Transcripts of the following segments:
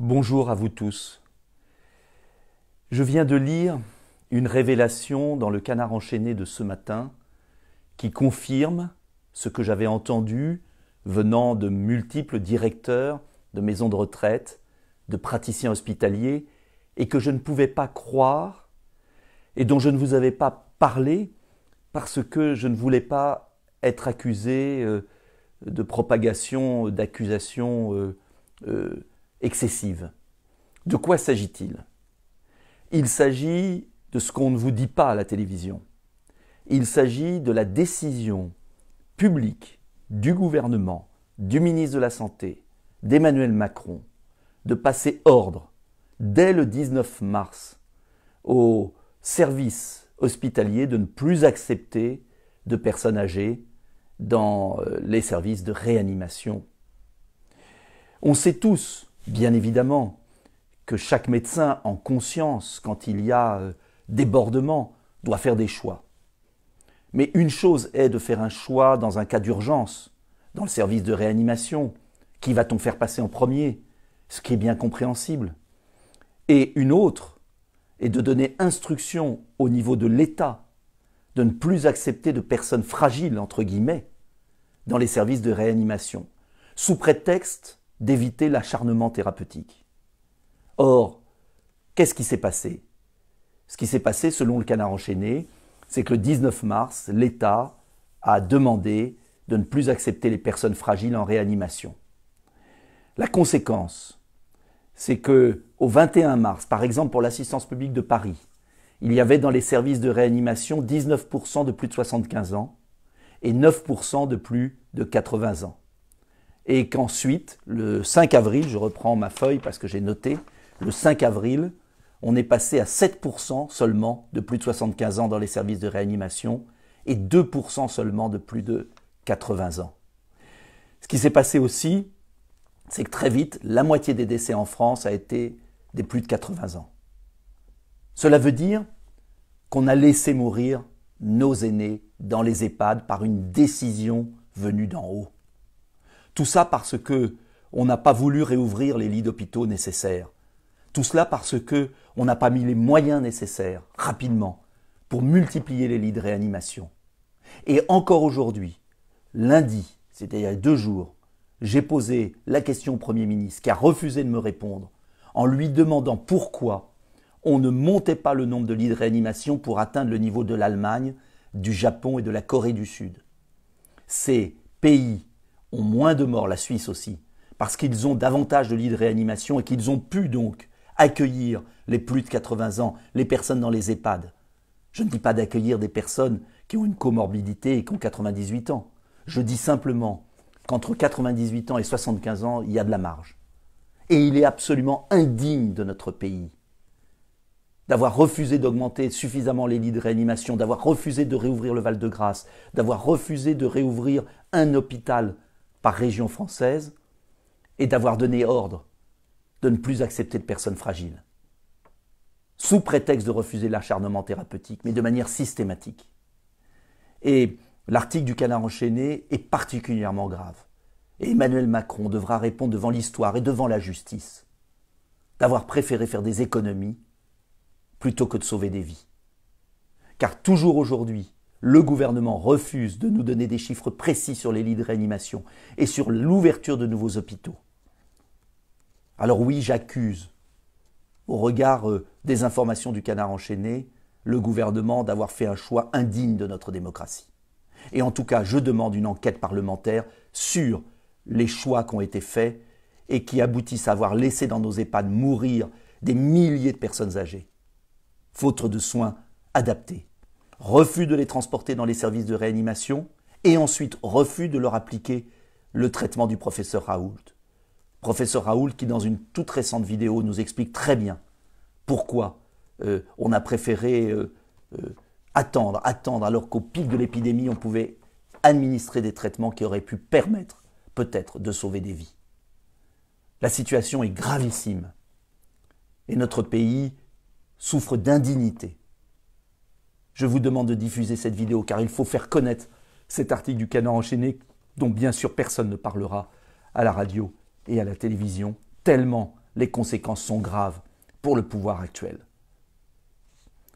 Bonjour à vous tous. Je viens de lire une révélation dans le Canard enchaîné de ce matin qui confirme ce que j'avais entendu venant de multiples directeurs de maisons de retraite, de praticiens hospitaliers, et que je ne pouvais pas croire et dont je ne vous avais pas parlé parce que je ne voulais pas être accusé de propagation d'accusations excessives. De quoi s'agit-il ? Il s'agit de ce qu'on ne vous dit pas à la télévision. Il s'agit de la décision publique du gouvernement, du ministre de la Santé, d'Emmanuel Macron, de passer ordre dès le 19 mars aux services hospitaliers de ne plus accepter de personnes âgées dans les services de réanimation. On sait tous, bien évidemment, que chaque médecin en conscience, quand il y a débordement, doit faire des choix. Mais une chose est de faire un choix dans un cas d'urgence, dans le service de réanimation. Qui va-t-on faire passer en premier ? Ce qui est bien compréhensible. Et une autre est de donner instruction au niveau de l'État de ne plus accepter de personnes fragiles, entre guillemets, dans les services de réanimation, sous prétexte d'éviter l'acharnement thérapeutique. Or, qu'est-ce qui s'est passé ? Ce qui s'est passé, selon le Canard enchaîné, c'est que le 19 mars, l'État a demandé de ne plus accepter les personnes fragiles en réanimation. La conséquence, c'est qu'au 21 mars, par exemple pour l'assistance publique de Paris, il y avait dans les services de réanimation 19% de plus de 75 ans et 9% de plus de 80 ans. Et qu'ensuite, le 5 avril, je reprends ma feuille parce que j'ai noté, le 5 avril, on est passé à 7% seulement de plus de 75 ans dans les services de réanimation et 2% seulement de plus de 80 ans. Ce qui s'est passé aussi, c'est que très vite, la moitié des décès en France a été des plus de 80 ans. Cela veut dire qu'on a laissé mourir nos aînés dans les EHPAD par une décision venue d'en haut. Tout ça parce que on n'a pas voulu réouvrir les lits d'hôpitaux nécessaires. Tout cela parce qu'on n'a pas mis les moyens nécessaires, rapidement, pour multiplier les lits de réanimation. Et encore aujourd'hui, lundi, c'était il y a 2 jours, j'ai posé la question au Premier ministre qui a refusé de me répondre en lui demandant pourquoi on ne montait pas le nombre de lits de réanimation pour atteindre le niveau de l'Allemagne, du Japon et de la Corée du Sud. Ces pays ont moins de morts, la Suisse aussi, parce qu'ils ont davantage de lits de réanimation et qu'ils ont pu donc accueillir les plus de 80 ans, les personnes dans les EHPAD. Je ne dis pas d'accueillir des personnes qui ont une comorbidité et qui ont 98 ans. Je dis simplement qu'entre 98 ans et 75 ans, il y a de la marge. Et il est absolument indigne de notre pays d'avoir refusé d'augmenter suffisamment les lits de réanimation, d'avoir refusé de réouvrir le Val-de-Grâce, d'avoir refusé de réouvrir un hôpital par région française et d'avoir donné ordre de ne plus accepter de personnes fragiles, sous prétexte de refuser l'acharnement thérapeutique, mais de manière systématique. Et l'article du Canard enchaîné est particulièrement grave. Et Emmanuel Macron devra répondre devant l'histoire et devant la justice d'avoir préféré faire des économies plutôt que de sauver des vies. Car toujours aujourd'hui, le gouvernement refuse de nous donner des chiffres précis sur les lits de réanimation et sur l'ouverture de nouveaux hôpitaux. Alors oui, j'accuse, au regard des informations du Canard enchaîné, le gouvernement d'avoir fait un choix indigne de notre démocratie. Et en tout cas, je demande une enquête parlementaire sur les choix qui ont été faits et qui aboutissent à avoir laissé dans nos EHPAD mourir des milliers de personnes âgées, faute de soins adaptés. Refus de les transporter dans les services de réanimation et ensuite refus de leur appliquer le traitement du professeur Raoult. Professeur Raoult qui, dans une toute récente vidéo, nous explique très bien pourquoi on a préféré attendre, alors qu'au pic de l'épidémie, on pouvait administrer des traitements qui auraient pu permettre, peut-être, de sauver des vies. La situation est gravissime et notre pays souffre d'indignité. Je vous demande de diffuser cette vidéo car il faut faire connaître cet article du Canard enchaîné dont bien sûr personne ne parlera à la radio et à la télévision, tellement les conséquences sont graves pour le pouvoir actuel.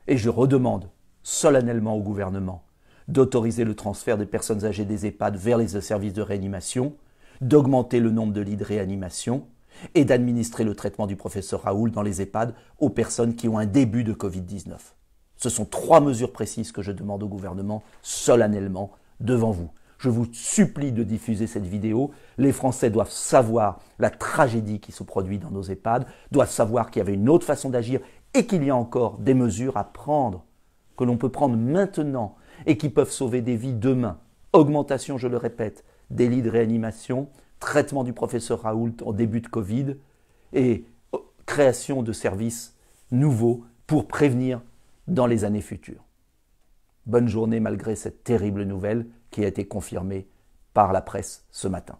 Et je redemande solennellement au gouvernement d'autoriser le transfert des personnes âgées des EHPAD vers les services de réanimation, d'augmenter le nombre de lits de réanimation et d'administrer le traitement du professeur Raoult dans les EHPAD aux personnes qui ont un début de Covid-19. Ce sont 3 mesures précises que je demande au gouvernement solennellement devant vous. Je vous supplie de diffuser cette vidéo. Les Français doivent savoir la tragédie qui se produit dans nos EHPAD, doivent savoir qu'il y avait une autre façon d'agir et qu'il y a encore des mesures à prendre, que l'on peut prendre maintenant et qui peuvent sauver des vies demain. Augmentation, je le répète, des lits de réanimation, traitement du professeur Raoult en début de Covid et création de services nouveaux pour prévenir dans les années futures. Bonne journée malgré cette terrible nouvelle qui a été confirmée par la presse ce matin.